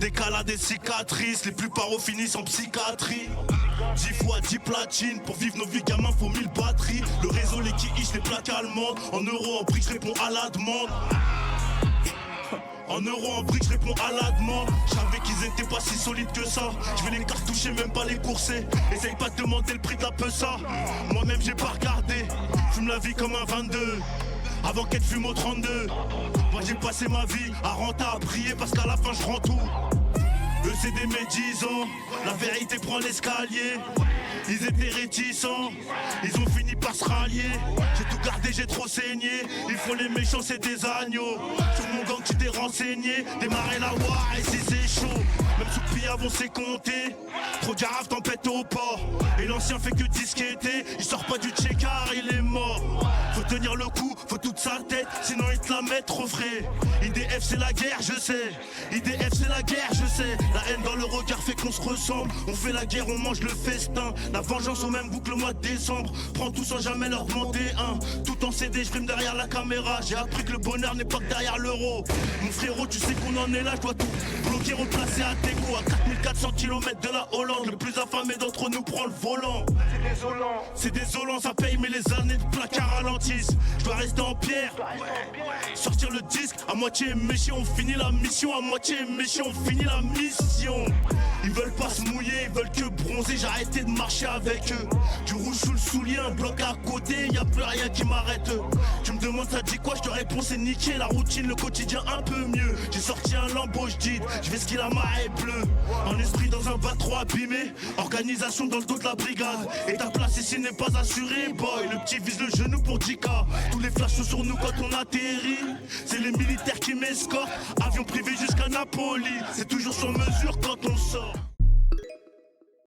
des cas des cicatrices, les plus paros finissent en psychiatrie. 10 fois 10 platines, pour vivre nos vies gamins faut 1000 batteries. Le réseau, les quiches, les plaques allemandes. En euros, en briques, je réponds à la demande. En euros, en briques, je réponds à la demande. J'savais qu'ils étaient pas si solides que ça. Je vais les cartoucher, même pas les courser. Essaye pas de demander le prix de la peusa. Moi-même j'ai pas regardé. Fume la vie comme un 22 avant qu'elle fume au 32. Moi j'ai passé ma vie à renter, à prier parce qu'à la fin je rends tout. Eux c'est des médisants, la vérité prend l'escalier. Ils étaient réticents, ils ont fini par se rallier. J'ai tout gardé, j'ai trop saigné. Ils font les méchants, c'est des agneaux. Sur mon gang tu t'es renseigné. Démarrer la war et si c'est chaud. Même sous pillave on sait compter. Trop garaves tempête au port. Et l'ancien fait que disqueter. Il sort pas du checkard, il est mort. Faut tenir le coup, faut toute sa tête. Sinon il te la met trop frais. IDF c'est la guerre, je sais. IDF c'est la guerre, je sais. La haine dans le regard fait qu'on se ressemble. On fait la guerre, on mange le festin. La vengeance au même goût que le mois de décembre. Prends tout sans jamais leur demander un. Tout en CD, je frime derrière la caméra. J'ai appris que le bonheur n'est pas que derrière l'euro. Mon frérot, tu sais qu'on en est là, je dois tout bloquer, replacer à dégo. À 4400 km de la Hollande. Le plus affamé d'entre nous prend le volant. C'est désolant. C'est désolant, ça paye, mais les années de placard ralentissent. Je dois rester en pierre. Sortir le disque, à moitié méché, on finit la mission. À moitié méché, on finit la mission. Ils veulent pas se mouiller, ils veulent que bronzer. J'ai arrêté de marcher avec eux. Du rouge sous le soulier, un bloc à côté, y a plus rien qui m'arrête. Tu me demandes ça dit quoi, je te réponds c'est niqué. La routine, le quotidien un peu mieux. J'ai sorti un lambeau, je dis, je vais skier la marée bleue. Un esprit dans un bac trop abîmé. Organisation dans le dos de la brigade. Et ta place ici n'est pas assurée, boy. Le petit vise le genou pour 10K. Tous les flashs sont sur nous quand on atterrit. C'est les militaires qui m'escortent. Avion privé jusqu'à Napoli. C'est toujours sur mesure quand on sort.